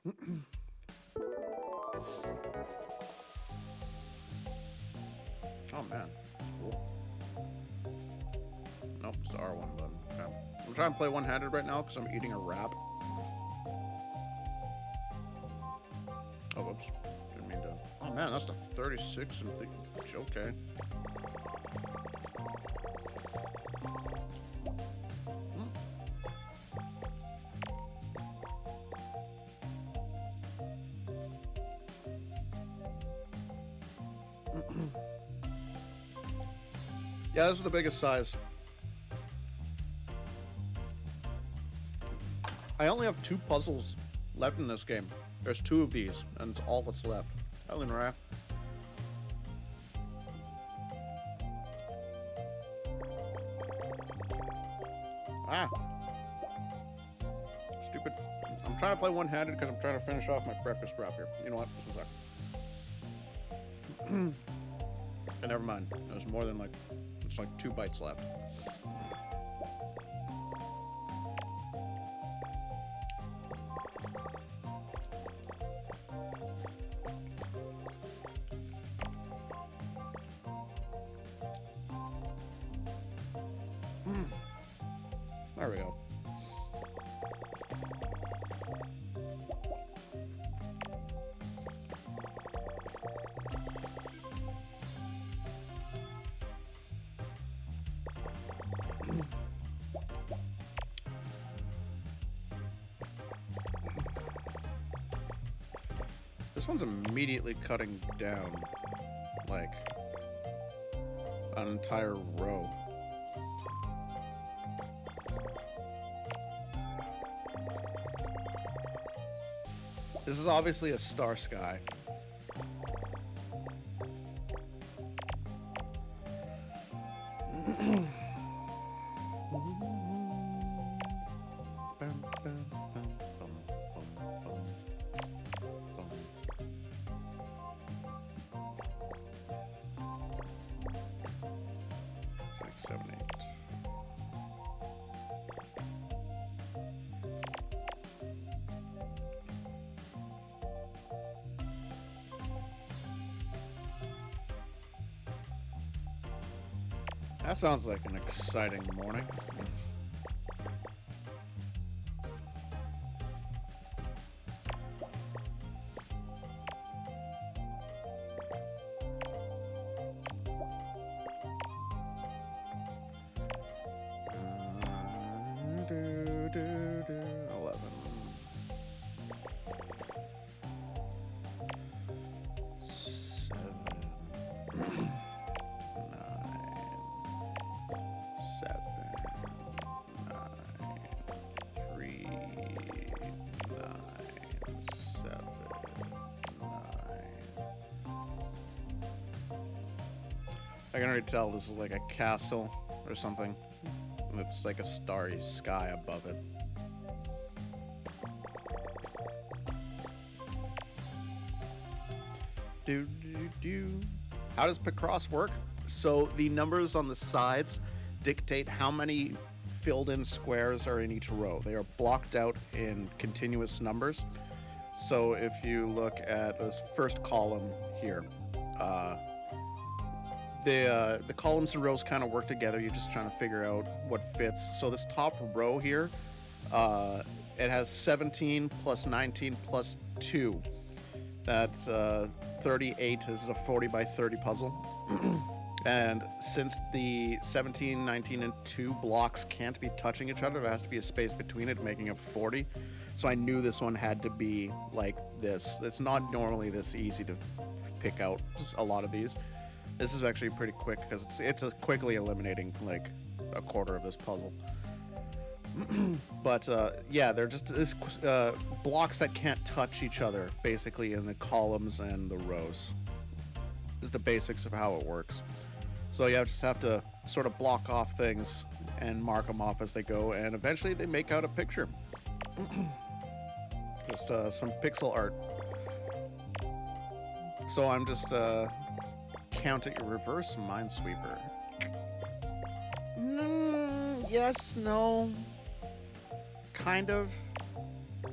Oh man, cool. Nope, it's the R1 button. Okay. I'm trying to play one-handed right now because I'm eating a wrap. Oh, whoops. Didn't mean to. Oh man, that's the 36 and the. Okay. Yeah, this is the biggest size. I only have 2 puzzles left in this game. There's 2 of these, and it's all that's left. Hello, Nora. Ah. Stupid. I'm trying to play one-handed because I'm trying to finish off my breakfast wrap here. You know what? This is okay, never mind. There's more than it's like 2 bites left. There we go. This one's immediately cutting down, like, an entire row. This is obviously a star sky. That sounds like an exciting morning. I can already tell this is like a castle or something. It's like a starry sky above it. How does Picross work? So the numbers on the sides dictate how many filled in squares are in each row. They are blocked out in continuous numbers. So if you look at this first column here, the columns and rows kind of work together. You're just trying to figure out what fits. So this top row here, it has 17 plus 19 plus 2. That's 38. This is a 40 by 30 puzzle. And since the 17, 19, and 2 blocks can't be touching each other, there has to be a space between it, making up 40. So I knew this one had to be like this. It's not normally this easy to pick out a lot of these. This is actually pretty quick because it's a quickly eliminating like a quarter of this puzzle. But yeah, they're just blocks that can't touch each other, basically, in the columns and the rows. This is the basics of how it works. So you just have to sort of block off things and mark them off as they go, and eventually they make out a picture. Just some pixel art. So I'm just counting reverse minesweeper. Yes, no. Kind of.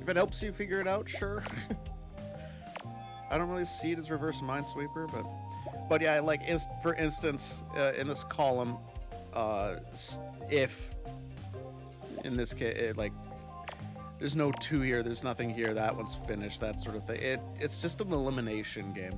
If it helps you figure it out, sure. I don't really see it as reverse Minesweeper, but yeah, like for instance, in this column, if in this case, like, there's no 2 here, there's nothing here, that one's finished, that sort of thing. It's just an elimination game.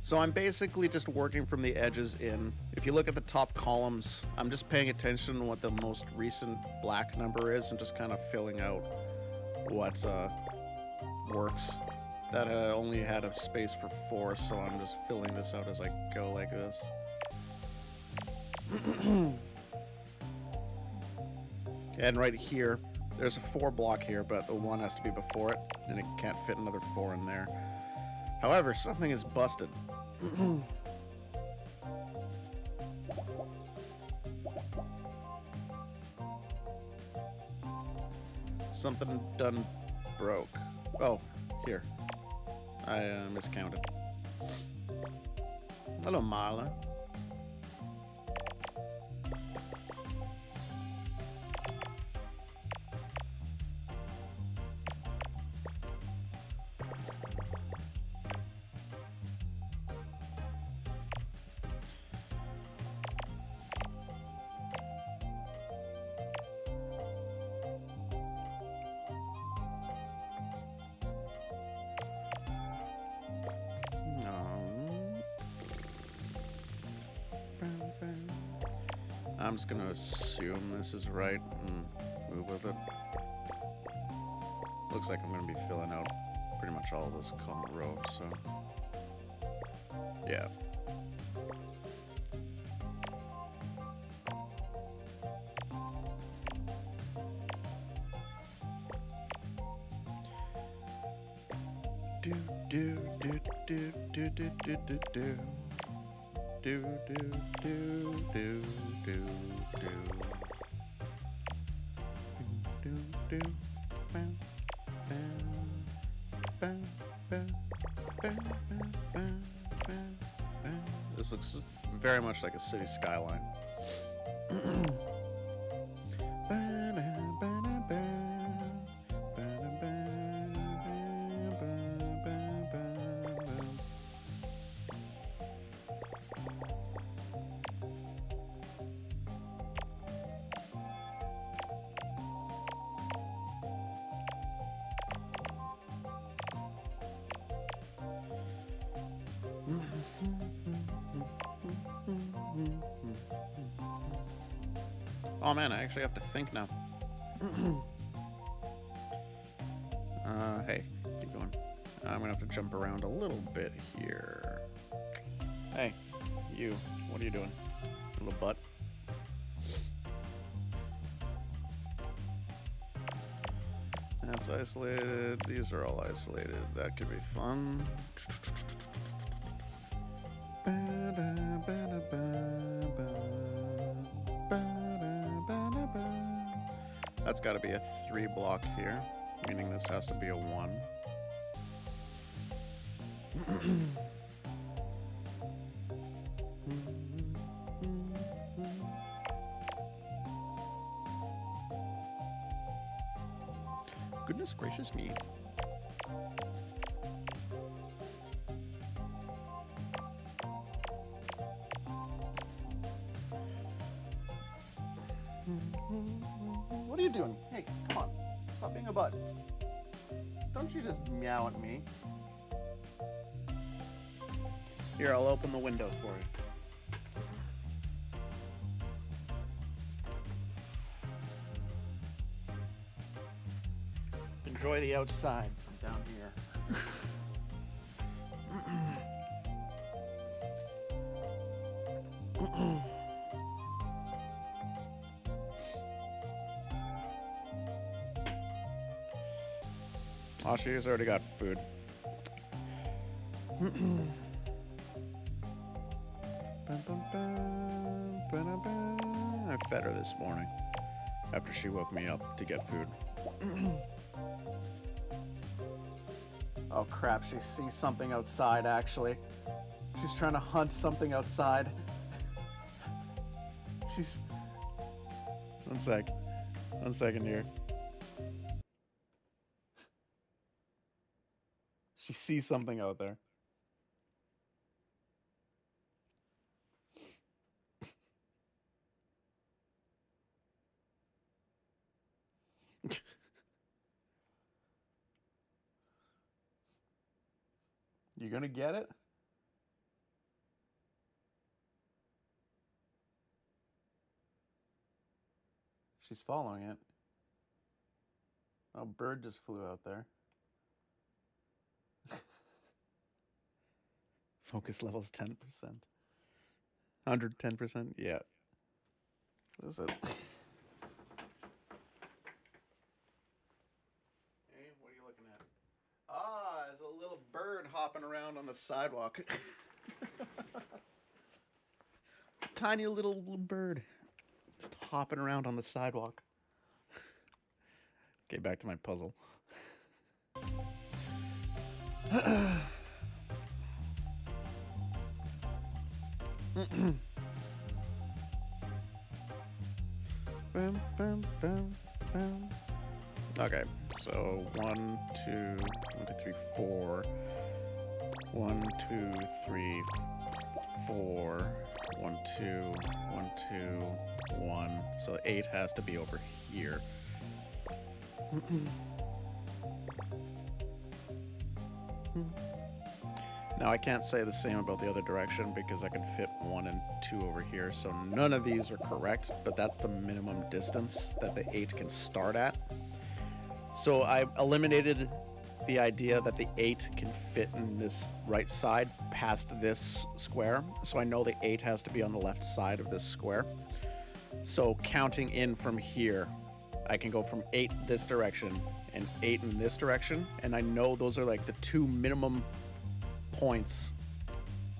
So I'm basically just working from the edges in. If you look at the top columns, I'm just paying attention to what the most recent black number is and just kind of filling out what works. That only had a space for 4, so I'm just filling this out as I go like this. And right here, there's a 4 block here, but the 1 has to be before it, and it can't fit another 4 in there. However, something is busted. Something done broke. Oh, here. I miscounted. Hello, Marla. I'm just gonna assume this is right and move with it. Looks like I'm gonna be filling out pretty much all of this column row, so yeah. Do do do do do do do do do. Do do do do do do do do bam bam bam bam bam bam bam bam. This looks very much like a city skyline. Oh man, I actually have to think now. Hey, keep going. I'm gonna have to jump around a little bit here. Hey, you, what are you doing? Little butt. That's isolated. These are all isolated. That could be fun. That's got to be a 3 block here, meaning this has to be a 1. Goodness gracious me. What are you doing? Hey, come on. Stop being a butt. Don't you just meow at me. Here, I'll open the window for you. Enjoy the outside from down here. Oh, she's already got food. I fed her this morning after she woke me up to get food. Oh crap, she sees something outside actually. She's trying to hunt something outside. She's... One second here. She sees something out there. You gonna get it? She's following it. Oh, bird just flew out there. Focus level's 10%. 110%? Yeah. What is it? Hey, what are you looking at? Ah, there's a little bird hopping around on the sidewalk. Tiny little bird. Just hopping around on the sidewalk. Okay, back to my puzzle. Bam, bam, bam, bam. Okay, so 1, 2, 1, 2, 3, 4. 1, 2, 3, 4. 1, 2, 1, 2, 1. So 8 has to be over here. Now I can't say the same about the other direction because I could fit 1 and 2 over here, so none of these are correct, but that's the minimum distance that the 8 can start at. So I eliminated the idea that the 8 can fit in this right side past this square, so I know the 8 has to be on the left side of this square. So counting in from here, I can go from 8 this direction and 8 in this direction, and I know those are like the 2 minimum points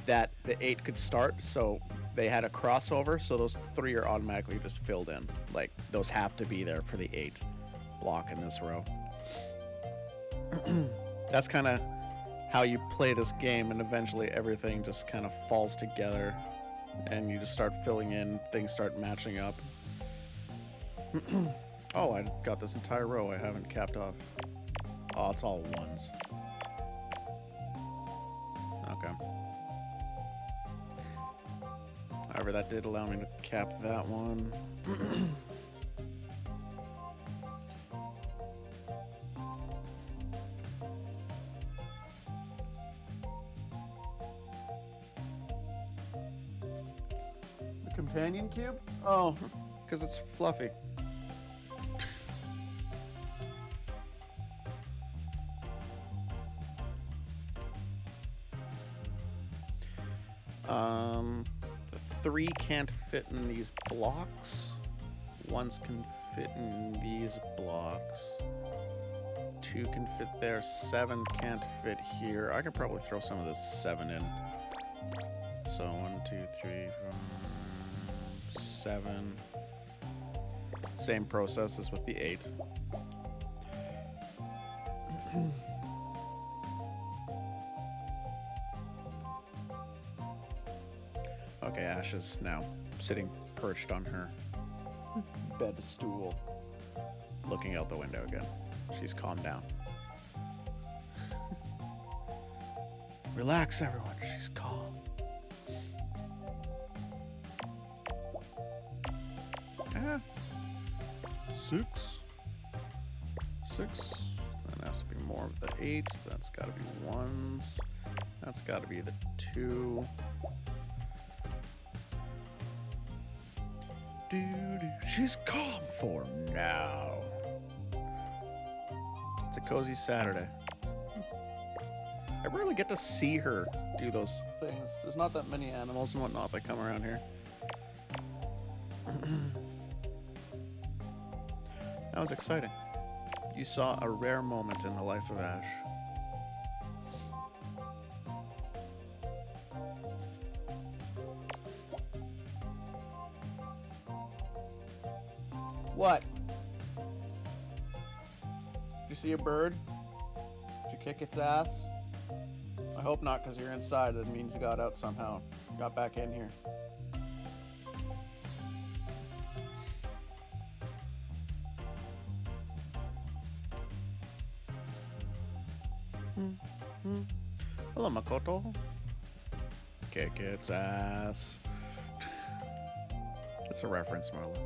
that the 8 could start, so they had a crossover, so those 3 are automatically just filled in. Like, those have to be there for the 8 block in this row. That's kind of how you play this game, and eventually everything just kind of falls together, and you just start filling in, things start matching up. Oh, I got this entire row I haven't capped off. Oh, it's all 1s. Okay. However, that did allow me to cap that one. The companion cube? Oh, because it's fluffy. The 3 can't fit in these blocks. 1s can fit in these blocks. 2 can fit there. 7 can't fit here. I could probably throw some of this 7 in. So 1, 2, 3, 4, 7. Same process as with the 8. Okay, Ash is now sitting perched on her bed stool, looking out the window again. She's calmed down. Relax, everyone. She's calm. Ah. 6. That has to be more of the 8s. That's got to be 1s. That's got to be the 2. She's calm for now. It's a cozy Saturday. I rarely get to see her do those things. There's not that many animals and whatnot that come around here. That was exciting. You saw a rare moment in the life of Ash. What? see a bird? Did you kick its ass? I hope not, because you're inside. That means you got out somehow. Got back in here. Hello, Makoto. Kick its ass. It's a reference, Marla.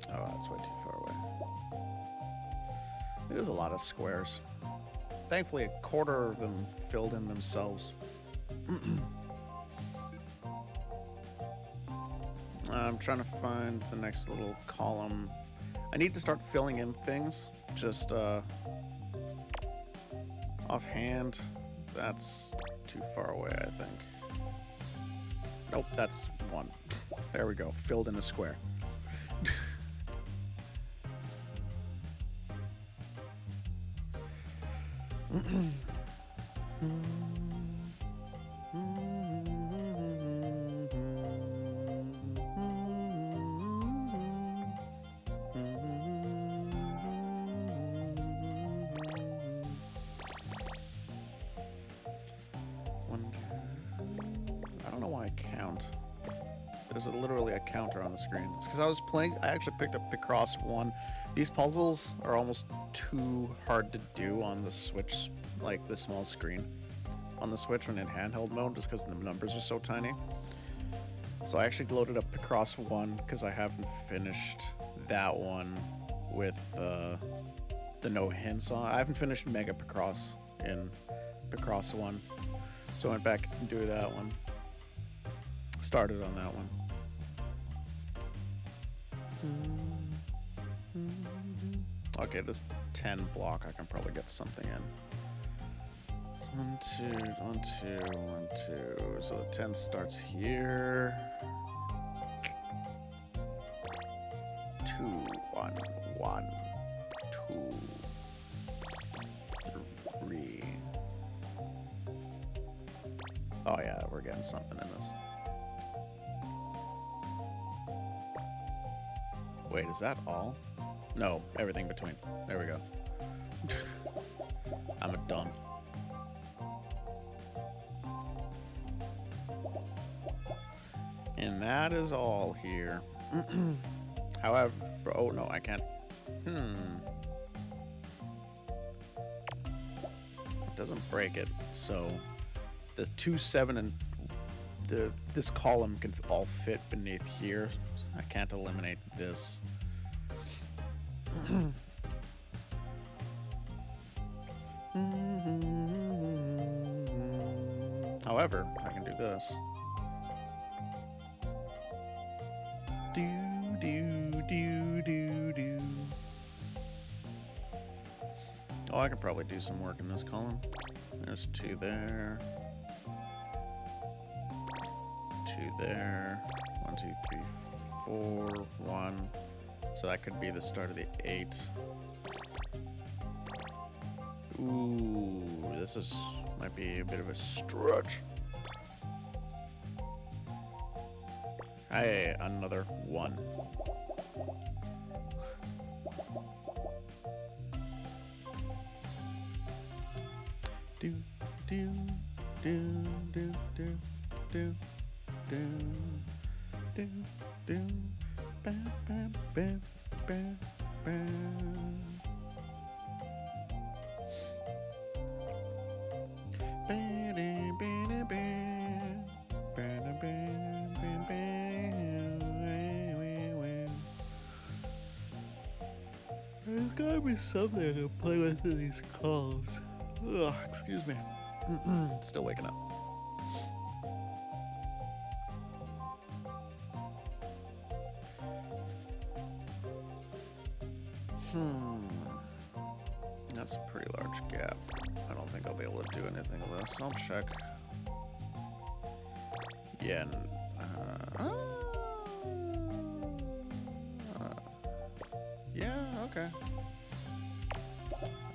Oh, that's way too far away. It is a lot of squares. Thankfully, a quarter of them filled in themselves. I'm trying to find the next little column. I need to start filling in things. Just offhand, that's too far away, I think. Nope, that's one. There we go, filled in the square. I don't know why I count. There's literally a counter on the screen. It's because I was playing, I actually picked up Picross 1. These puzzles are almost too hard to do on the Switch, like the small screen on the Switch when in handheld mode, just because the numbers are so tiny. So I actually loaded up Picross 1 because I haven't finished that one with the no hints on. I haven't finished Mega Picross in Picross 1. So I went back and do that one. Started on that one. Okay, this 10 block, I can probably get something in. So 1, 2, 1, 2, 1, 2. So the 10 starts here. 2, 1, 1, 2, 3. Oh yeah, we're getting something in this. Wait, is that all? No, everything between. There we go. I'm a dumb. And that is all here. However, oh no, I can't. It doesn't break it, so the 2, 7, and this column can all fit beneath here. I can't eliminate this. However, I can do this. Do, do, do, do, do. Oh, I could probably do some work in this column. There's 2 there. 2 there. 1, 2, 3, 4, 1. So that could be the start of the 8. Ooh, this might be a bit of a stretch. Hey, another 1. Do, do, do, do, do, do, do, do, do, bam, bam, bam, bam, bam. There's gotta be something I can play with in these columns. Ugh, excuse me. Still waking up. That's a pretty large gap. I don't think I'll be able to do anything with this. I'll check. Yeah. Yeah, okay.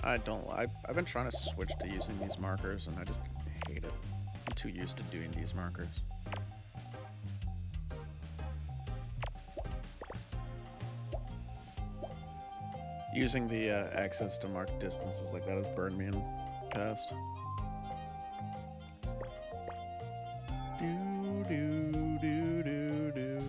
I've been trying to switch to using these markers, and I just hate it. I'm too used to doing these markers. Using the axis to mark distances like that has burned me in the past. Do do do do do.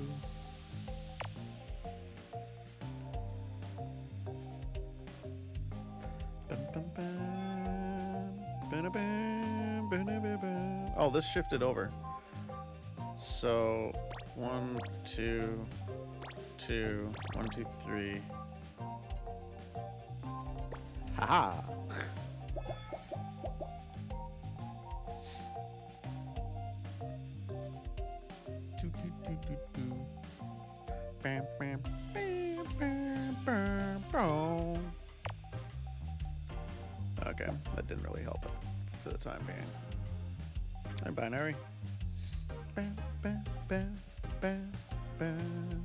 Oh, this shifted over. So 1, 2, 2, 1, 2, 3. Haha. Bam, bam, bam, bam, bam, bam. Okay, that didn't really help it for the time being. And binary. Bam, bam, bam, bam, bam.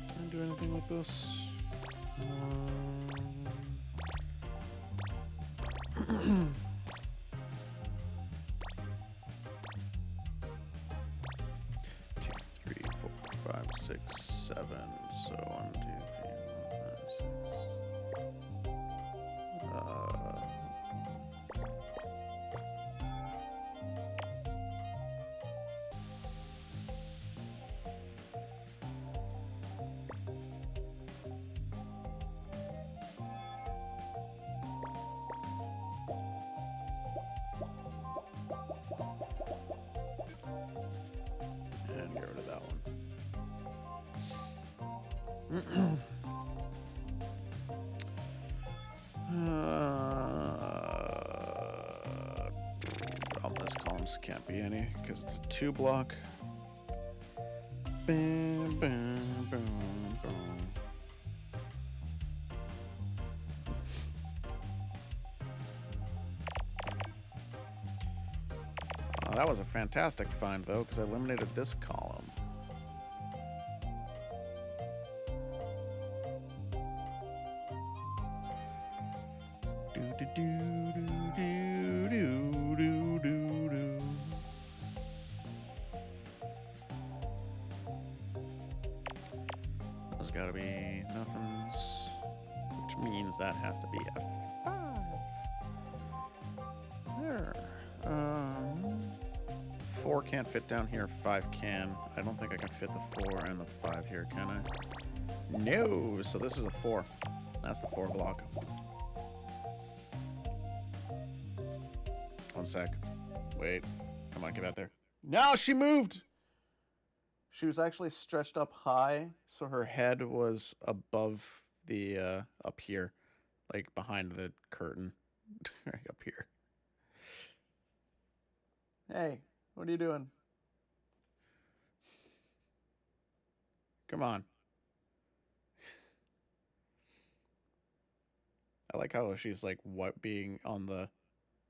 Can I do anything with this? 2, 3, 4, 5, 6, 7. So 1, 2, 3, 4, 5, 6. And get rid of that one. This columns can't be any because it's a 2 block. Bam, bam, bam, bam. Oh, that was a fantastic find though, because I eliminated this column. Do do do do do do do do. There's gotta be nothings, which means that has to be a 5. There. 4 can't fit down here, 5 can. I don't think I can fit the 4 and the 5 here, can I? No, so this is a 4. That's the 4 block. One sec. Wait. Come on, get out there. No, she moved! She was actually stretched up high, so her head was above the, up here. Like, behind the curtain. Right up here. Hey, what are you doing? Come on. I like how she's like what being on the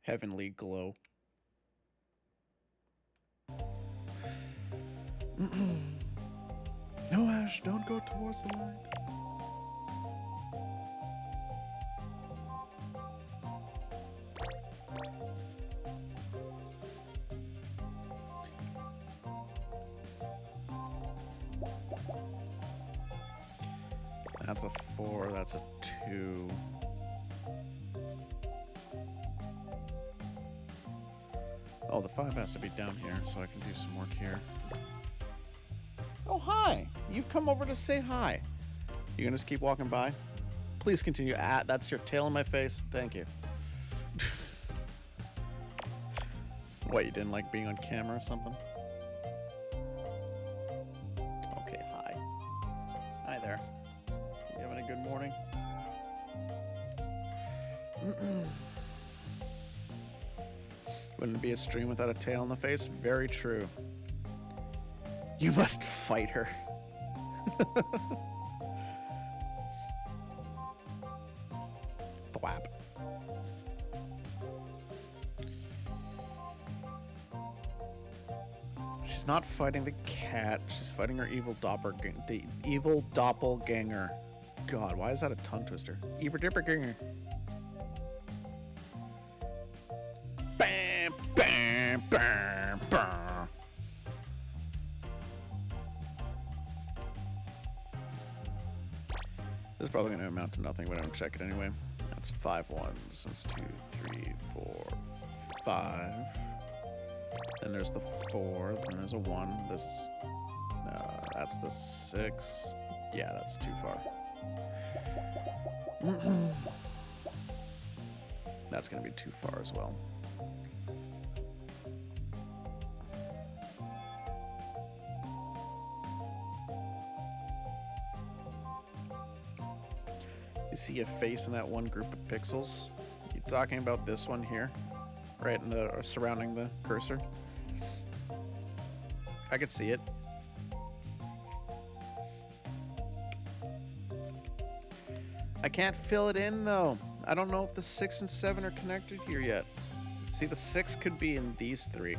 heavenly glow. No, Ash, don't go towards the light. That's a 4, that's a 2. Oh, the 5 has to be down here, so I can do some work here. Oh, hi! You've come over to say hi. You gonna just keep walking by? Please continue. That's your tail in my face. Thank you. What, you didn't like being on camera or something? Okay, hi. Hi there. You having a good morning? Wouldn't be a stream without a tail in the face? Very true. You must fight her. Thwap. She's not fighting the cat. She's fighting her evil doppelganger. The evil doppelganger. God, why is that a tongue twister? Evil doppelganger. Bam, bam, bam, bam. This is probably going to amount to nothing, but I don't check it anyway. That's 5 ones. That's 2, 3, 4, 5. Then there's the 4. Then there's a 1. This is... that's the 6. Yeah, that's too far. That's going to be too far as well. You see a face in that one group of pixels? You talking about this one here? Right in the surrounding the cursor? I could see it. I can't fill it in though. I don't know if the 6 and 7 are connected here yet. See, the 6 could be in these 3.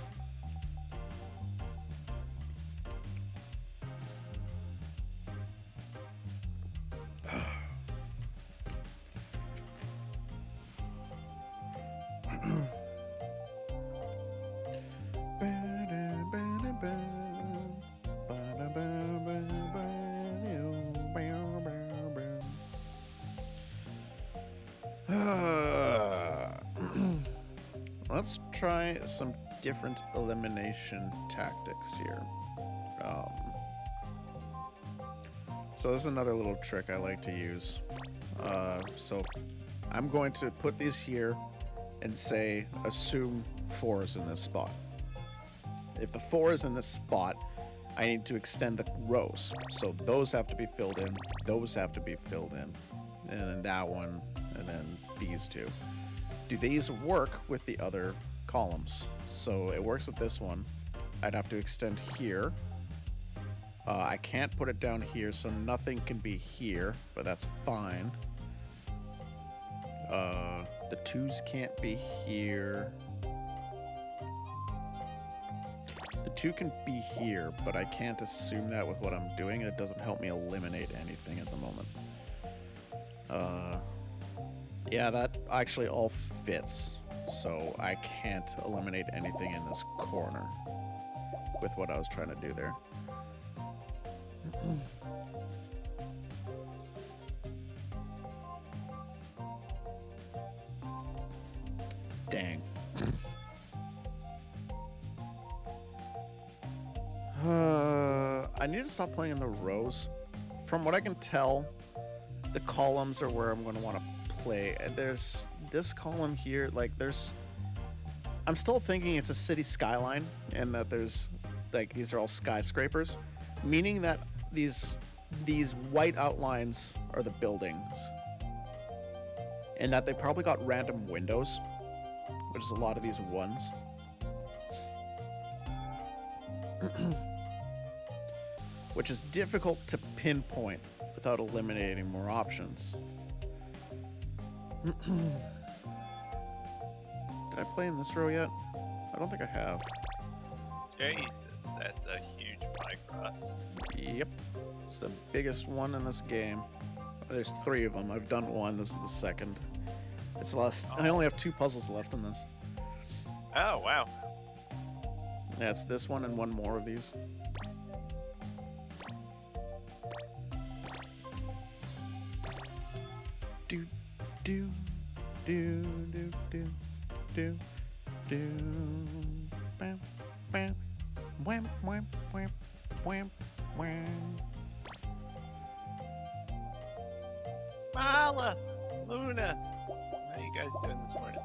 Let's try some different elimination tactics here. So this is another little trick I like to use. So I'm going to put these here and say, assume 4 is in this spot. If the 4 is in this spot, I need to extend the rows. So those have to be filled in, those have to be filled in, and then that one, and then these two. Do these work with the other columns? So it works with this one. I'd have to extend here. I can't put it down here, so nothing can be here, but that's fine. The 2s can't be here. The 2 can be here, but I can't assume that with what I'm doing. It doesn't help me eliminate anything at the moment. Yeah, that actually all fits, so I can't eliminate anything in this corner with what I was trying to do there. Dang. I need to stop playing in the rows. From what I can tell, the columns are where I'm going to want to play. There's this column here, like I'm still thinking it's a city skyline and that there's like these are all skyscrapers, meaning that these white outlines are the buildings and that they probably got random windows, which is a lot of these ones. Which is difficult to pinpoint without eliminating more options. Did I play in this row yet? I don't think I have. Jesus, that's a huge Picross. Yep. It's the biggest one in this game. There's 3 of them. I've done 1. This is the second. It's last. I only have 2 puzzles left in this. Oh, wow. Yeah, it's this one and 1 more of these. Do, do, do, do, do, do, do. Bam, bam, wham, wham, wham, wham, wham. Mala! Luna! How you guys doing this morning?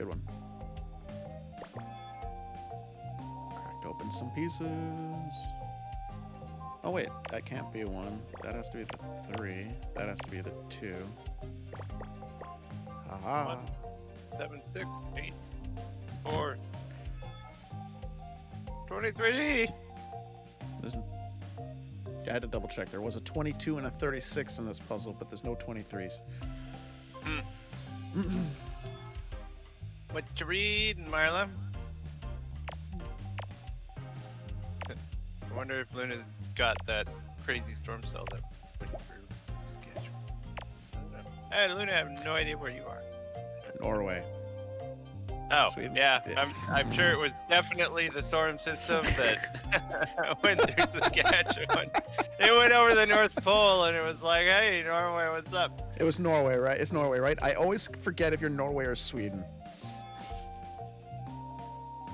good one. Cracked open some pieces. Oh wait, that can't be 1. That has to be the 3. That has to be the 2. Haha. 7, 6, 8, 4, 23. There's, I had to double check. There was a 22 and a 36 in this puzzle, but there's no 23s. What you reading, Marla? I wonder if Luna got that crazy storm cell that went through Saskatchewan. I don't know. Hey, Luna, I have no idea where you are. Norway. Oh, Sweden? yeah. Yeah. I'm sure it was definitely the storm system that went through Saskatchewan. It went over the North Pole and it was like, hey, Norway, what's up? It was Norway, right? It's Norway, right? I always forget if you're Norway or Sweden.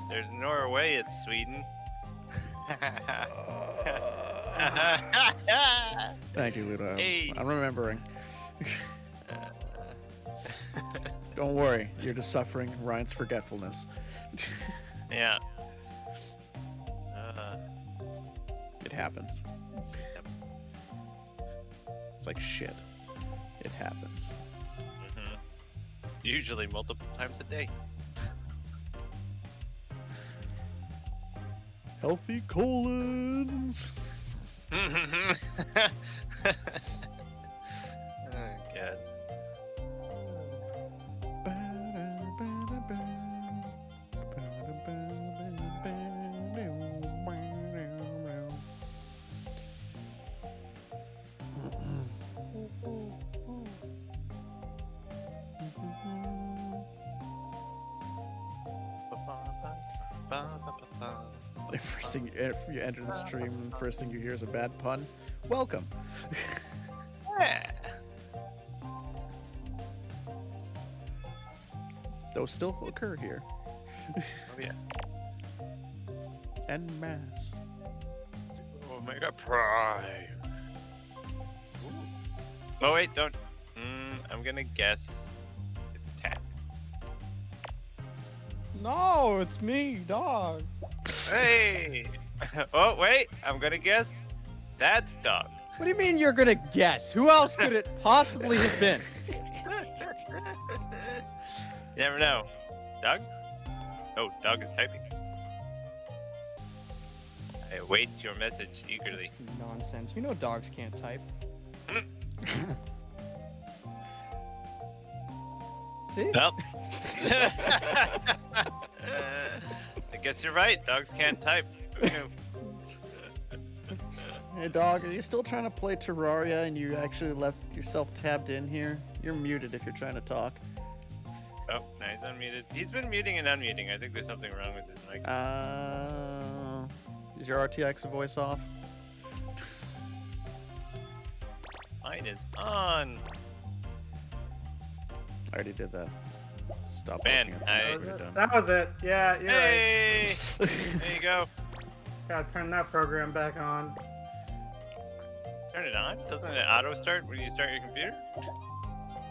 There's Norway, it's Sweden. Thank you, Ludo. Hey. I'm remembering. Don't worry, you're just suffering Ryan's forgetfulness. Yeah. It happens. Yep. It's like shit. It happens. Usually multiple times a day. Healthy colons. Oh, God. The first thing if you enter the stream, the first thing you hear is a bad pun. Welcome. Yeah. Those still occur here. Oh, yes. En masse. Omega Prime. Ooh. Oh, wait, don't. I'm gonna guess it's Tat. No, it's me, dog. Hey! Oh, wait, I'm gonna guess that's Dog. What do you mean you're gonna guess? Who else could it possibly have been? You never know. Doug? Oh, Dog is typing. I await your message eagerly. That's nonsense. You know dogs can't type. See? Well. I guess you're right. Dogs can't type. Who knew? Hey dog, are you still trying to play Terraria and you actually left yourself tabbed in here? You're muted if you're trying to talk. Oh, no, he's unmuted. He's been muting and unmuting. I think there's something wrong with his mic. Is your RTX voice off? Mine is on. I already did that. Stop Man, looking at things already done. That was it. Yeah, you're right. Hey! There you go. Gotta turn that program back on. Turn it on. Doesn't it auto start when you start your computer?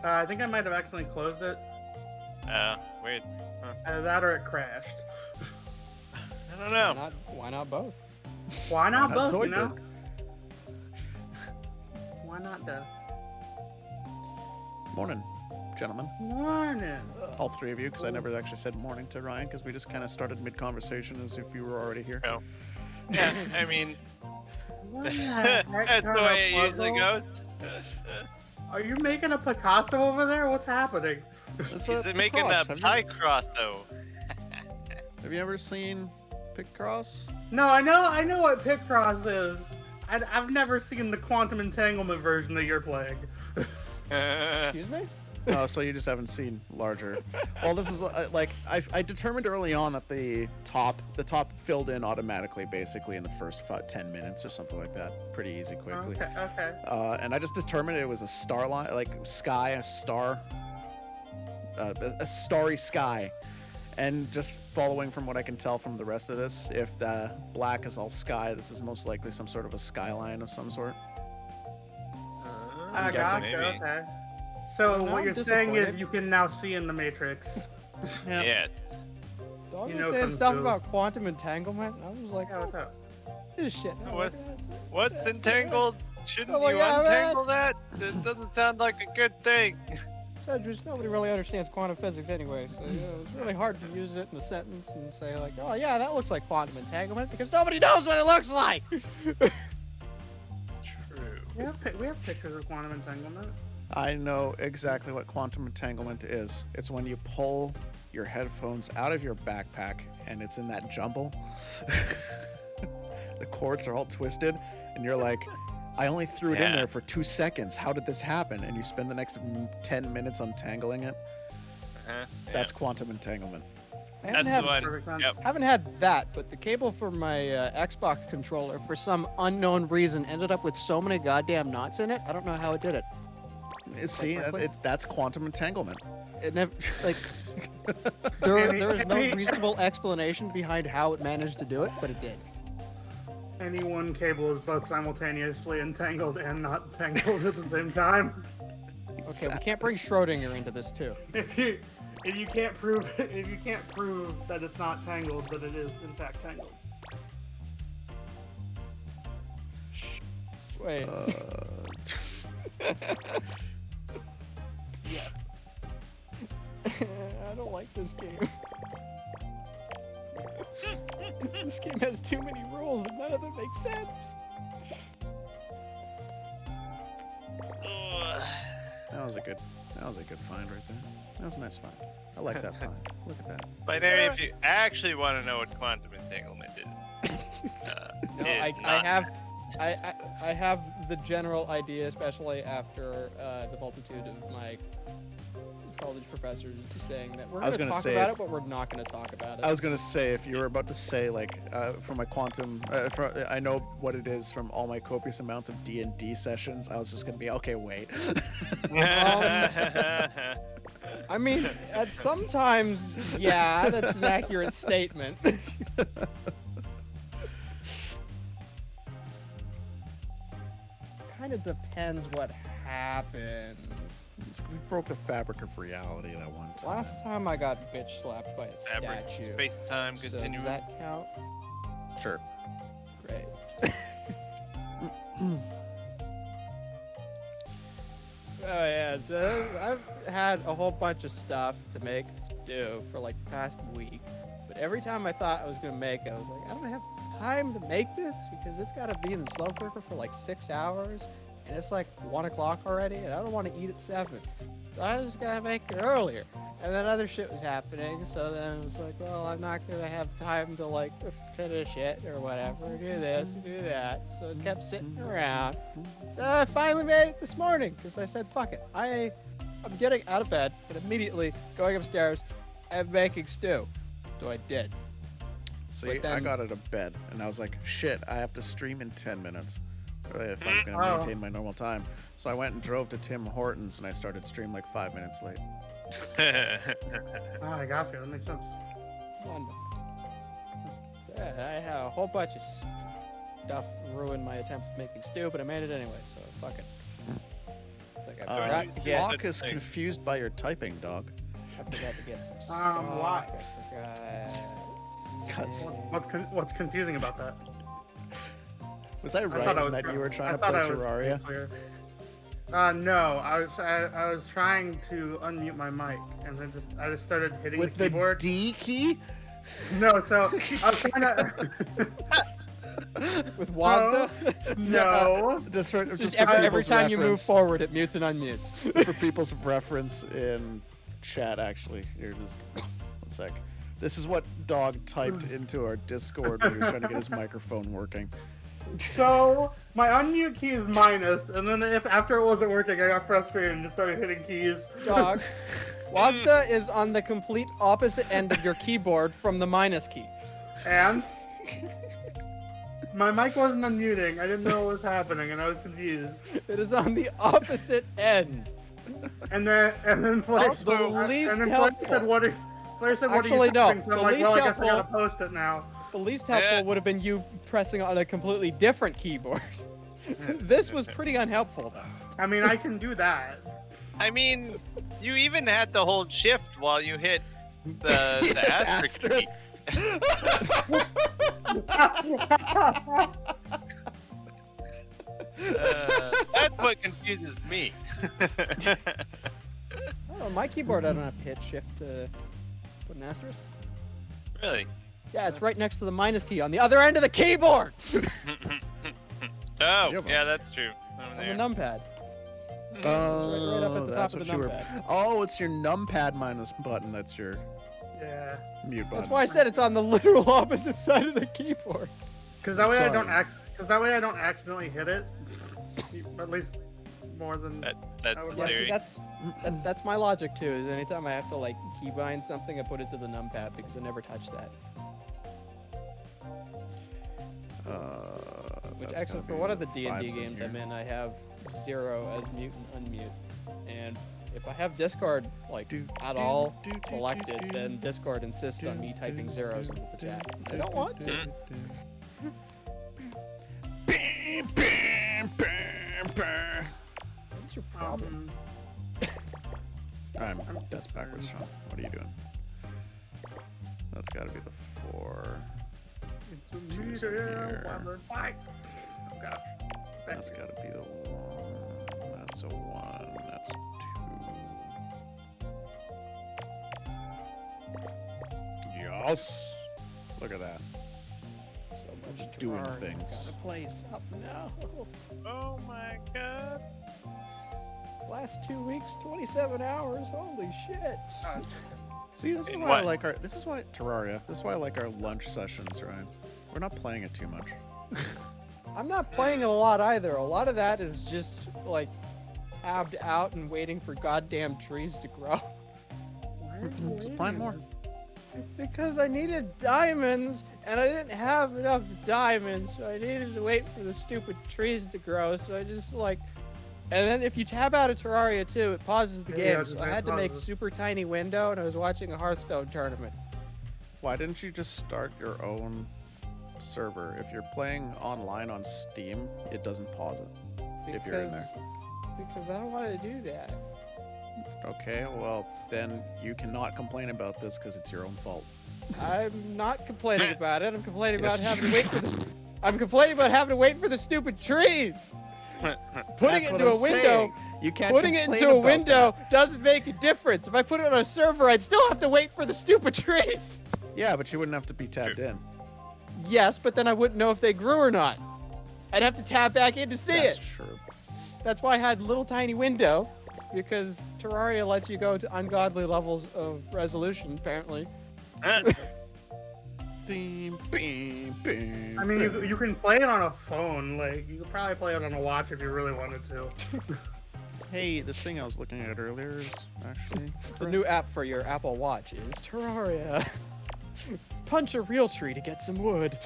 I think I might have accidentally closed it. Weird. That or it crashed. I don't know. Why not both? Why not That's both, you know? Zoidberg. Why not the Morning, gentlemen. morning? All three of you, because I never actually said morning to Ryan, because we just kind of started mid-conversation as if you were already here. Oh. Yeah, I mean, What the heck that's the kind way of it usually puzzle? goes. Are you making a Picasso over there? What's happening? It's He's a making a Picross. pie cross, though. Have you ever seen Picross? No, I know what Picross is. I've never seen the quantum entanglement version that you're playing. Excuse me? Oh, so you just haven't seen larger. Well, this is like I determined early on that the top filled in automatically, basically in the first 10 minutes or something like that. Pretty easy, quickly. Okay. And I just determined it was a star line, like sky, a star, a starry sky. And just following from what I can tell from the rest of this, if the black is all sky, this is most likely some sort of a skyline of some sort. I guessing gotcha. maybe. Okay. So Well, now what I'm you're saying is disappointed. you can now see in the Matrix. Yeah. Yes. Dog You was know saying Kung stuff Fu. about quantum entanglement. I was like, Yeah, what's up? this shit. What's entangled? Shouldn't Oh my you God, untangle that? It doesn't sound like a good thing. Just nobody really understands quantum physics anyway, so it's really hard to use it in a sentence and say like, oh yeah, that looks like quantum entanglement because nobody knows what it looks like. True. We have pictures of quantum entanglement. I know exactly what quantum entanglement is. It's when you pull your headphones out of your backpack and it's in that jumble. The cords are all twisted, and you're like, I only threw it in Yeah. there for 2 seconds. How did this happen? And you spend the next 10 minutes untangling it. Uh-huh. That's quantum entanglement. I haven't That's had, the one. Perfect sense. Yep. haven't had that, but the cable for my Xbox controller, for some unknown reason, ended up with so many goddamn knots in it. I don't know how it did it. See, frankly- that's quantum entanglement. It never like there is no reasonable explanation behind how it managed to do it, but it did. Any one cable is both simultaneously entangled and not entangled at the same time. Okay, we can't bring Schrodinger into this too. If you can't prove that it's not tangled, that it is in fact tangled. Wait. Yeah. I don't like this game. This game has too many rules and none of them make sense. Ugh. That was a good find right there. That was a nice find. I like that find. Look at that. Binary, if you actually want to know what quantum entanglement is, No, it's I not have I have the general idea, especially after the multitude of my college professors saying that we're I was going to gonna talk say about if- it, but we're not going to talk about it. I was gonna say, if you were about to say like from my quantum, I know what it is from all my copious amounts of D&D sessions. I was just gonna be okay. Wait. I mean, at sometimes, yeah, that's an accurate statement. Kind of depends what happens. We broke the fabric of reality that one time. Last time I got bitch slapped by a Fabric, statue. space-time So continuum. does that count? Sure. Great. Oh yeah, so I've had a whole bunch of stuff to make stew for like the past week, but every time I thought I was gonna make it, I was like, I don't have time to make this because it's gotta be in the slow cooker for like 6 hours, and it's like 1 o'clock already, and I don't want to eat at 7. So I just gotta make it earlier. And then other shit was happening, so then it was like, well, I'm not gonna have time to like finish it or whatever, do this or do that. So it kept sitting around. So I finally made it this morning because I said, fuck it. I'm getting out of bed and immediately going upstairs and making stew. So I did. So But I then- got out of bed and I was like, shit, I have to stream in 10 minutes if I'm gonna Oh. maintain my normal time. So I went and drove to Tim Hortons and I started stream like 5 minutes late. Oh, I got you. That makes sense. Wonderful. Yeah, I had a whole bunch of stuff ruin my attempts at making stew, but I made it anyway, so fuck it. Like I forgot to get, Flock is confused by your typing, dog. I forgot to get some stock. why? I forgot. Cause- What's confusing about that? Was I thought right I in that try- you were trying I to thought play I was pretty Terraria? clear. No, I was trying to unmute my mic, and then I just started hitting With the the keyboard. D key? No, so I was trying to. With Wazda? No. Just for Every people's time you move reference- forward, it mutes and unmutes. for people's reference in chat, actually. Here, just 1 sec. This is what Dog typed into our Discord when he was trying to get his microphone working. So my unmute key is minus, and then if after it wasn't working, I got frustrated and just started hitting keys. Dog. Wazda is on the complete opposite end of your keyboard from the minus key. And my mic wasn't unmuting. I didn't know what was happening, and I was confused. It is on the opposite end. And then Flair Also, the least and then helpful. Flair said, "What are Actually, you no. typing?" So I'm The like, least well, I guess I helpful- gotta post it now. The least helpful Yeah. would have been you pressing on a completely different keyboard. This was pretty unhelpful, though. I mean, I can do that. I mean, you even had to hold shift while you hit The asterisk key. That's what confuses me. Oh, my keyboard, I don't have to hit shift to put an asterisk. Really? Yeah, it's right next to the minus key on the other end of the keyboard. Oh, Yeah, but- yeah, that's true. Over On the there. numpad. Oh, right up at the that's top of what the you were. numpad. Oh, it's your numpad minus button. That's your Yeah. mute button. That's why I said it's on the literal opposite side of the keyboard. Because that I'm way I don't sorry. accidentally hit it. At least more than. That's I would the Yeah, theory. see, that's my logic too. Is anytime I have to like keybind something, I put it to the numpad because I never touch that. Which That's actually, gotta for be one of the D&D fives in games here. I'm in, I have 0 as mute and unmute. And if I have Discord like at all selected, then Discord insists on me typing zeros into the chat. I don't want to. What's your problem? That's backwards, Sean. What are you doing? That's got to be the 4. Two's in here. Oh gosh. That's got to be the 1. That's a 1. That's 2. Yes. Look at that. So much Doing Terraria things. Gotta play something else. Oh my god. Last 2 weeks, 27 hours. Holy shit. See, this is In why I what? like our. This is why Terraria. This is why I like our lunch sessions, Ryan. We're not playing it too much. I'm not playing it a lot either. A lot of that is just like tabbed out and waiting for goddamn trees to grow. Just plant more. Because I needed diamonds and I didn't have enough diamonds, so I needed to wait for the stupid trees to grow. So I just like, and then if you tab out of Terraria too, it pauses the Yeah, game. it So I had to make pauses. super tiny window, and I was watching a Hearthstone tournament. Why didn't you just start your own server? If you're playing online on Steam, it doesn't pause it. If you're in there. Because I don't want to do that. Okay, well, then you cannot complain about this because it's your own fault. I'm not complaining about it. I'm complaining Yes, about having you to wait for this. I'm complaining about having to wait for the stupid trees. Putting That's it what into I'm a window. saying. You can't Putting it complain into a about window that. doesn't make a difference. If I put it on a server, I'd still have to wait for the stupid trees. Yeah, but you wouldn't have to be tabbed in. Yes, but then I wouldn't know if they grew or not. I'd have to tab back in to see That's it. true. That's why I had little tiny window, because Terraria lets you go to ungodly levels of resolution, apparently. Beam, beam, beam, I mean, you, beam. you can play it on a phone. Like, you could probably play it on a watch if you really wanted to. Hey, this thing I was looking at earlier is actually The new app for your Apple Watch is Terraria. Punch a real tree to get some wood.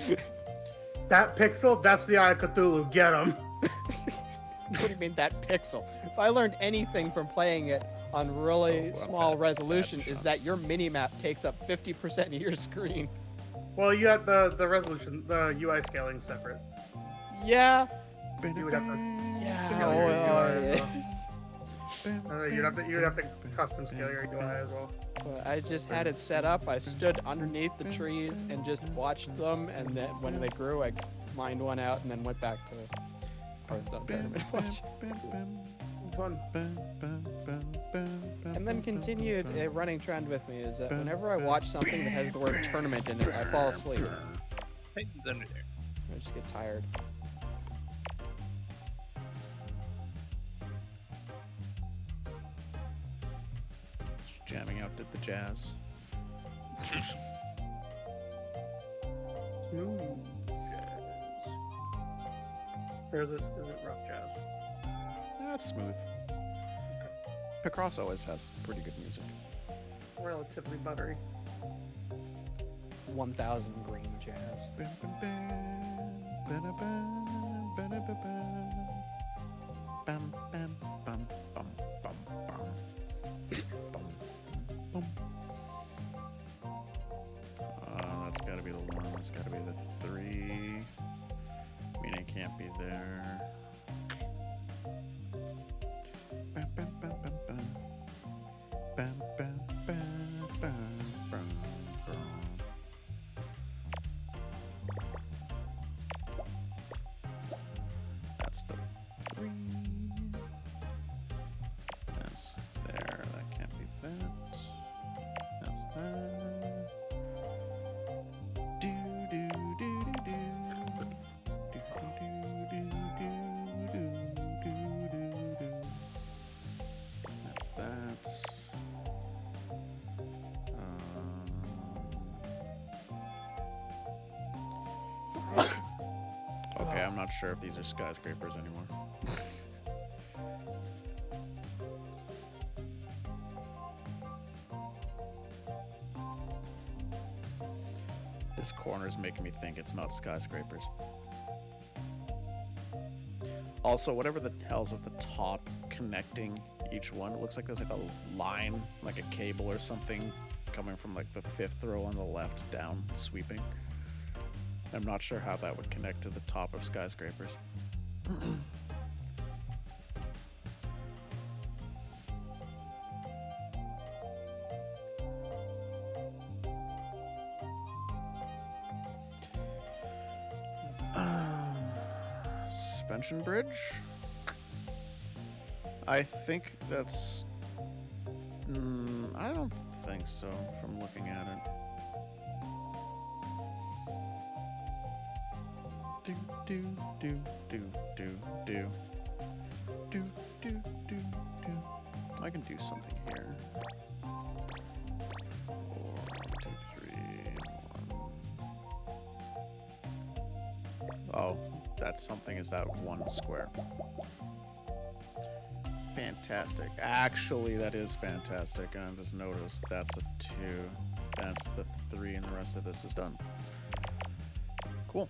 That pixel, that's the Eye of Cthulhu. Get him. What do you mean that pixel? If I learned anything from playing it on really Oh, small bad resolution, is shot. that your minimap takes up 50% of your screen. Well, you got the resolution, the UI scaling separate. Yeah. You would have to, Yeah. Scale your well, UI it as is. you'd have to custom scale your UI as well. But I just had it set up. I stood underneath the trees and just watched them, and then when they grew, I mined one out and then went back to Hearthstone tournament watch. Fun. And then continued a running trend with me is that whenever I watch something that has the word tournament in it, I fall asleep. Titan's under there. I just get tired. Just jamming out to the jazz. Ooh, jazz. Or is it rough jazz? That's smooth. Picross always has pretty good music. Relatively buttery. 1000 green jazz. That's gotta be the 1. That's gotta be the 3. I mean, it can't be there. Bam, bam, bam, bam, bam. Bam, bam, bam, bam, bam. That's the 3. That's there. That can't be that. That's that. Do do do do do. Do do do do do do do. That's that. Okay, I'm not sure if these are skyscrapers anymore. This corner is making me think it's not skyscrapers. Also, whatever the hell's at the top connecting each one, it looks like there's like a line, like a cable or something coming from like the 5th row on the left down, sweeping. I'm not sure how that would connect to the top of skyscrapers. Suspension bridge? I think that's... I don't think so from looking at it. Do do do do do do do do do do. I can do something here. 4, 2, 3, 1. Oh, that something is that 1 square. Fantastic. Actually, that is fantastic. And I just noticed that's a 2. That's the 3, and the rest of this is done. Cool.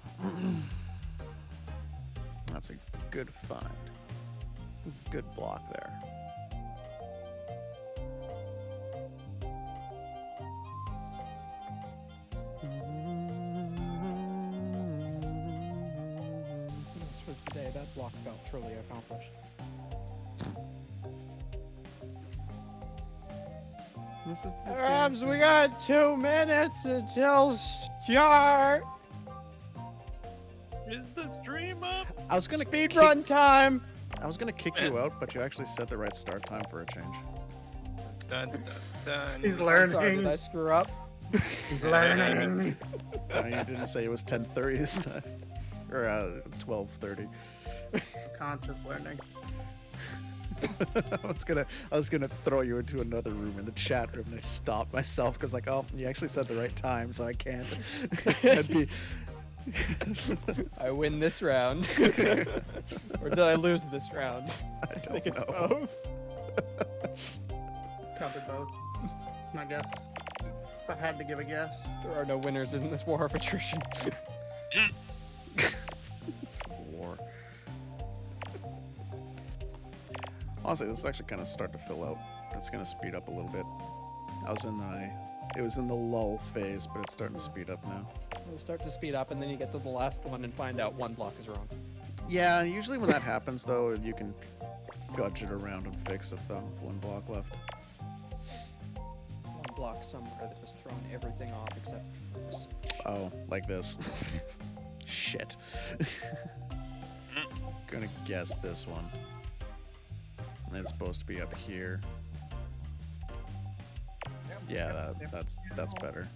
That's a good find. Good block there. This was the day that block felt truly accomplished. This is the Rabs, we got 2 minutes until start. Is the stream up? I was gonna Speed run time. I was gonna kick you out, but you actually said the right start time for a change. Dun, dun, dun. He's I'm learning. sorry, did I screw up? He's learning. No, you didn't say it was 10:30 this time, or 12:30. Conscious learning. I was gonna throw you into another room in the chat room, and I stopped myself because like, oh, you actually said the right time, so I can't. That'd be... I win this round. Or did I lose this round? I think don't it's know. both. Probably both. My guess. If I had to give a guess. There are no winners in this war of attrition. It's war. Honestly, this is actually kind of starting to fill out. It's gonna speed up a little bit. It was in the lull phase, but it's starting to speed up now. It'll start to speed up, and then you get to the last one and find out 1 block is wrong. Yeah, usually when that happens, though, you can fudge it around and fix it, though, with 1 block left. 1 block somewhere that has thrown everything off except for this. Oh, like this. Shit. Gonna guess this one. It's supposed to be up here. Yeah, that's better.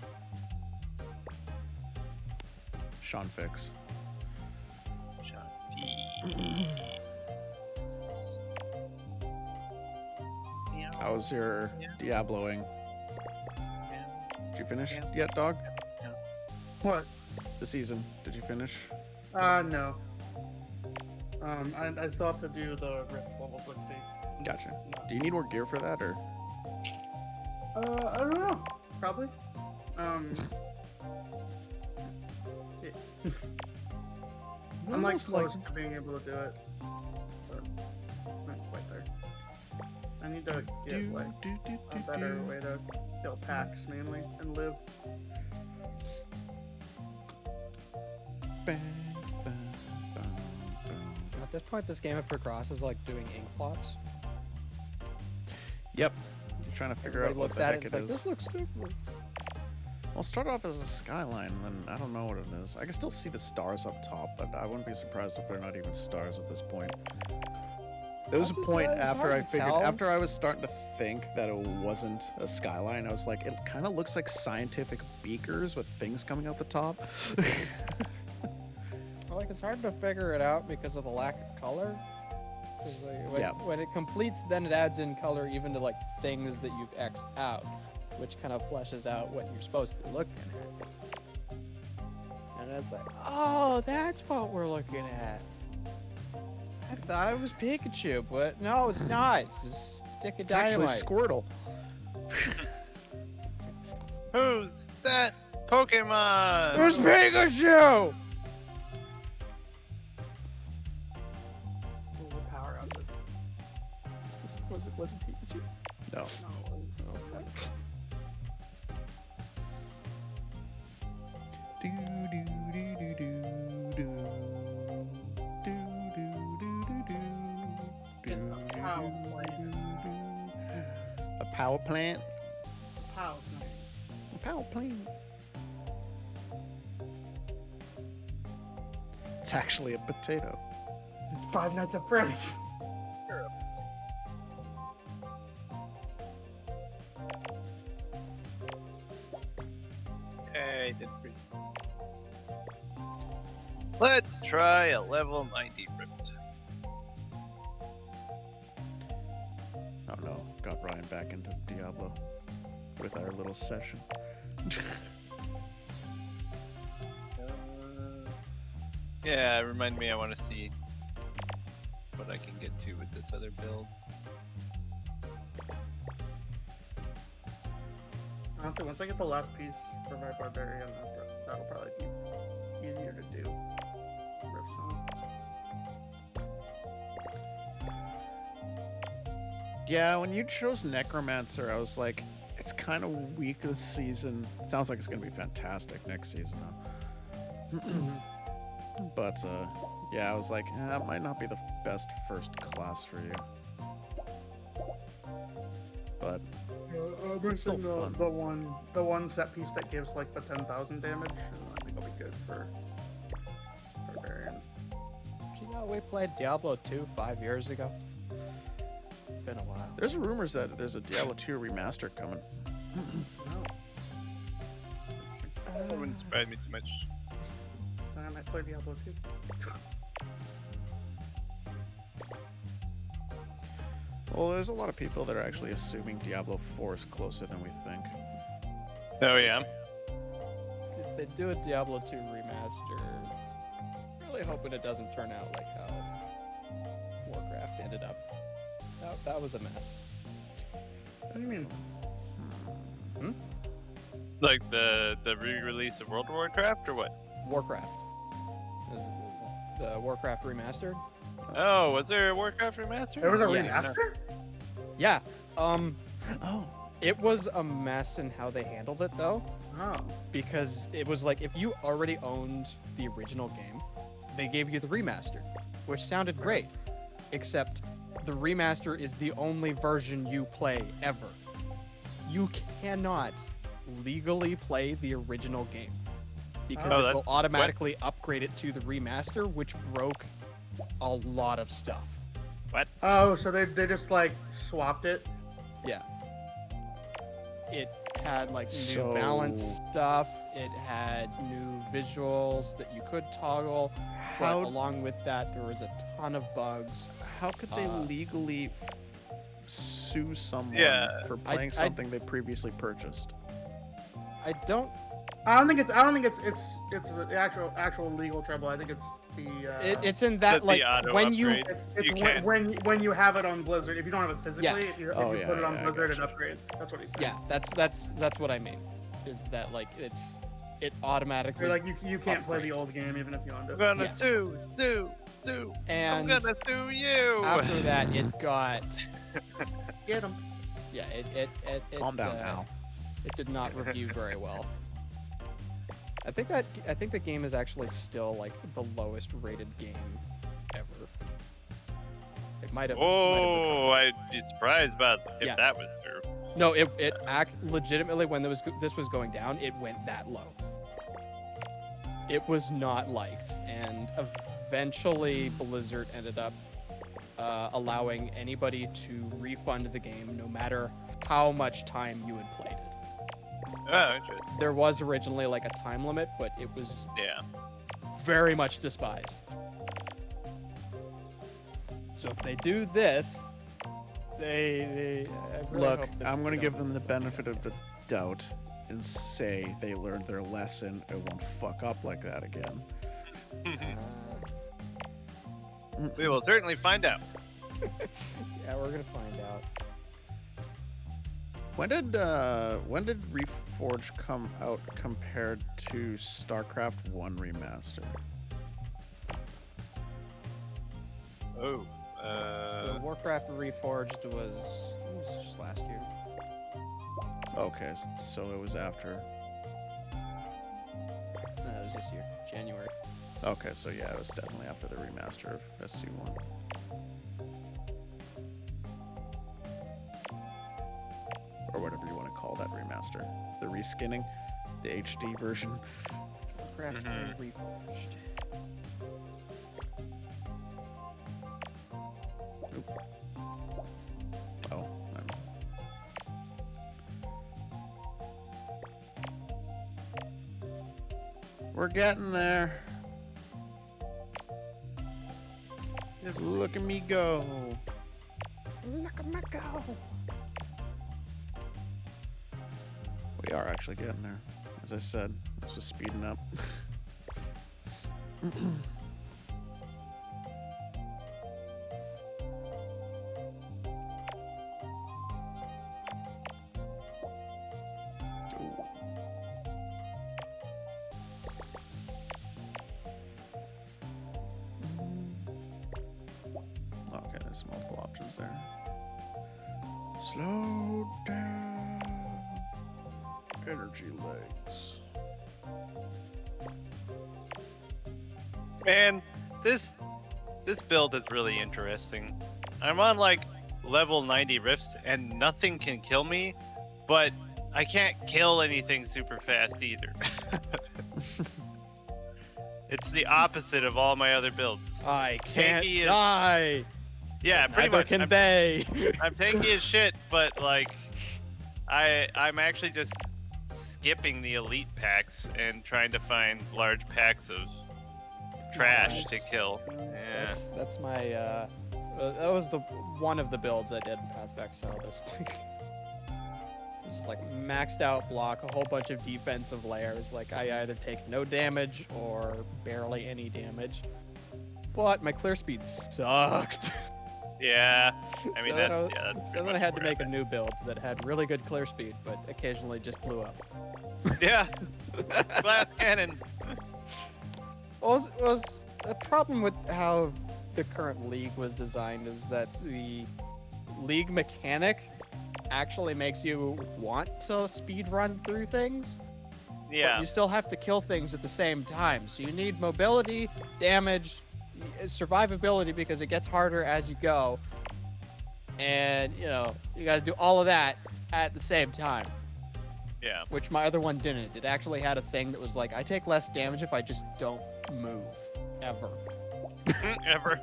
Sean fix. How was your Diabloing? Did you finish yet, dog? What? The season. Did you finish? No. I still have to do the Rift level 60. Gotcha. Do you need more gear for that, or? I don't know. Probably. I'm like Almost close to being able to do it, but not quite there. I need to get like a better way to kill packs mainly and live. At this point, this game of Picross is like doing ink plots. Yep. You're trying to figure Everybody out what looks the at heck it, it's it like, is. this looks different. I'll start off as a skyline, and then I don't know what it is. I can still see the stars up top, but I wouldn't be surprised if they're not even stars at this point. There was a point it's after hard I to figured, tell. after I was starting to think that it wasn't a skyline, I was like, it kind of looks like scientific beakers with things coming out the top. Well, like it's hard to figure it out because of the lack of color. 'Cause, like, when it completes, then it adds in color even to like things that you've X'd out, which kind of fleshes out what you're supposed to be looking at. And it's like, oh, that's what we're looking at. I thought it was Pikachu, but no, it's not. It's just a stick of It's actually dynamite. Squirtle. Who's that Pokemon? It was Pikachu! What was the power of it? Was it Pikachu? No. Oh, fuck. Do, do, do, do, do, do. Do, do, do, do, do. It's a power plant. A power plant? Power plant. A power plant. It's actually a potato. It's Five Nights at Freddy's. Hey, did freeze. Let's try a level 90 ripped. Oh no, got Ryan back into Diablo with our little session. Yeah, remind me. I want to see what I can get to with this other build. Honestly, once I get the last piece for my barbarian, that'll probably be easier to do. Ripstone. Yeah, when you chose Necromancer, I was like, it's kind of weak this season. It sounds like it's going to be fantastic next season, though. But, yeah, I was like, that might not be the best first class for you. But it's still fun. The one set piece that gives like the 10,000 damage, I think it'll be good for barbarian. Do you know we played Diablo 2 5 years ago? Been a while. There's rumors that there's a Diablo 2 remaster coming. No, That wouldn't surprise me too much. I might play Diablo 2. Well, there's a lot of people that are actually assuming Diablo 4 is closer than we think. Oh yeah. If they do a Diablo 2 remaster, really hoping it doesn't turn out like how Warcraft ended up. That was a mess. What do you mean? Like the re-release of World of Warcraft or what? Warcraft. Is the Warcraft remastered? Oh, was there a Warcraft remaster? There was a Yes. remaster? Yeah. Oh. It was a mess in how they handled it though, Oh. because it was like if you already owned the original game, they gave you the remaster, which sounded great, except the remaster is the only version you play ever. You cannot legally play the original game because Oh, it will that's- automatically upgrade it to the remaster, which broke a lot of stuff. Oh, so they just like swapped it? Yeah. It had like So- new balance stuff. It had new visuals that you could toggle. But How along with that, there was a ton of bugs. how could they legally sue someone Yeah. for playing I- something they previously purchased? I don't. I don't think it's the actual legal trouble. I think it's the It's in that The like auto when you. upgrade. it's You when you have it on Blizzard. If you don't have it physically, Yeah. if you Oh, put yeah, it on yeah, I Blizzard, it gotcha. upgrades. That's what he said. Yeah, that's what I mean. Is that like it automatically. They're like you can't play the upgrades. old game even if you owned I'm it. gonna Yeah. sue. I'm and gonna sue you. after that, it got. Get them. Yeah, it Calm down now. It did not review very well. I think the game is actually still like the lowest rated game ever. It might have. Oh, I'd be surprised about if Yeah. that was true. No, it legitimately when this was going down, it went that low. It was not liked, and eventually Blizzard ended up allowing anybody to refund the game no matter how much time you had played it. Oh, interesting. There was originally like a time limit, but it was Yeah. very much despised. So if they do this, I really Look, hope that I'm they gonna don't. give them the benefit of the doubt and say they learned their lesson and won't fuck up like that again. We will certainly find out. Yeah, we're gonna find out. When did Reforged come out compared to StarCraft 1 Remaster? Oh. The Warcraft Reforged was just last year. Okay, so it was after. No, it was this year, January. Okay, so yeah, it was definitely after the remaster of SC1. Or whatever you want to call that remaster. The reskinning, the HD version. Warcraft 3 Reforged. Oh, we're getting there. Look at me go. Look at me go. We are actually getting there. As I said, this was speeding up. Okay, there's multiple options there. Slow down. Energy legs. Man, this build is really interesting. I'm on like level 90 rifts and nothing can kill me, but I can't kill anything super fast either. It's the opposite of all my other builds. I can't tanky as- die. Yeah, pretty Neither much. can I'm, they. I'm tanky as shit, but like, I'm actually just skipping the elite packs and trying to find large packs of trash to That's- kill. Yeah. That's my that was the one of the builds I did in Path of Exile this week. Just like maxed out block, a whole bunch of defensive layers. Like I either take no damage or barely any damage. But my clear speed sucked. Yeah. I mean, so that's, then I, yeah, that's so pretty then I much had to where make a new build that had really good clear speed, but occasionally just blew up. Yeah. Glass cannon. Was the problem with how the current league was designed is that the league mechanic actually makes you want to speed run through things, but Yeah. you still have to kill things at the same time. So you need mobility, damage, survivability because it gets harder as you go, and you know you got to do all of that at the same time. Yeah. Which my other one didn't. It actually had a thing that was like, I take less damage if I just don't move ever. Ever.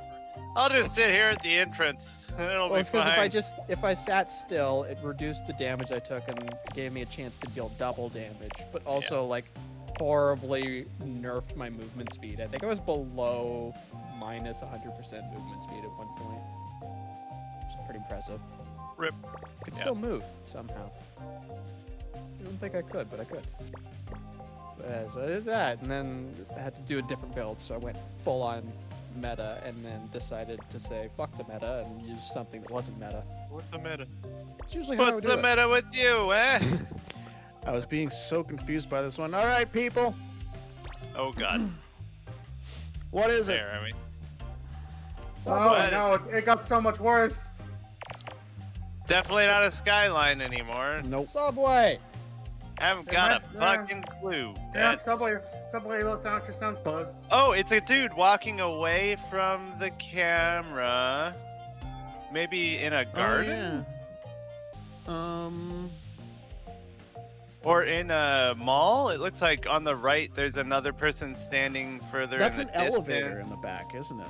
I'll just sit here at the entrance. It'll Well, be it's because fine. if I sat still, it reduced the damage I took and gave me a chance to deal double damage, but also like horribly nerfed my movement speed. I think I was below minus 100% movement speed at one point, which is pretty impressive. Rip. Could Yeah. still move somehow. I don't think I could, but I could. But, so I did that, and then I had to do a different build, so I went full on meta, and then decided to say fuck the meta and use something that wasn't meta. What's the meta? It's usually how I What's would do the it. meta with you, eh? I was being so confused by this one. All right, people. Oh god. What is it? There, I mean. Oh no, it got so much worse. Definitely not a skyline anymore. Nope. Subway! Haven't They got a might- fucking clue. Yeah, That's- Subway little sounds close. Oh, it's a dude walking away from the camera. Maybe in a garden? Oh, Or in a mall, it looks like on the right there's another person standing further That's in an the elevator in distance. the back, isn't it?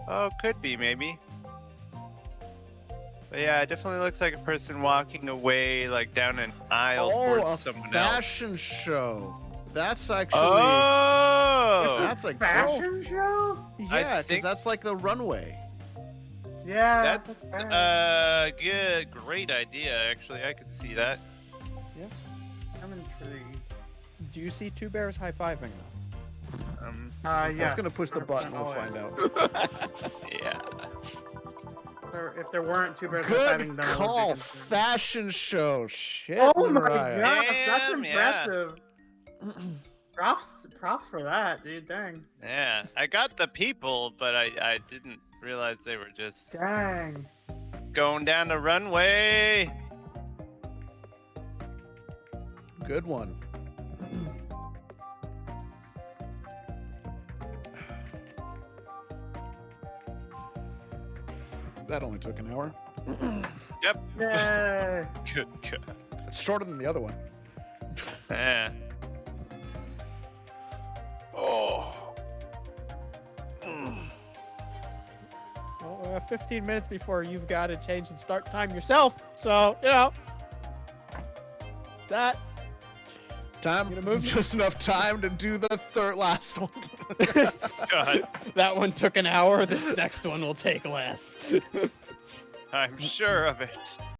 Oh, could be maybe. But yeah, it definitely looks like a person walking away, like down an aisle Oh, towards a someone fashion else. show. That's actually. Oh, That's a Fashion show? Yeah, because think- that's like the runway. Yeah, That's fair. good, great idea. Actually, I could see that. I'm intrigued. Do you see two bears high-fiving though? I Yes. was gonna push the button. We'll find out. Yeah. If there weren't two bears Good fighting, then I would be call. concerned. Fashion show. Shit. Oh my Mariah. gosh, that's Damn, yeah. impressive. Props for that, dude. Dang. Yeah, I got the people, but I didn't realize they were just Dang. going down the runway. Good one. That only took an hour. Yep. Yay. Good. Good. It's shorter than the other one. Yeah. Oh. Well, 15 minutes before you've got to change the start time yourself. So, you know. It's that. Time. You gonna move? Just enough time to do the last one. God, That one took an hour. This next one will take less. I'm sure of it.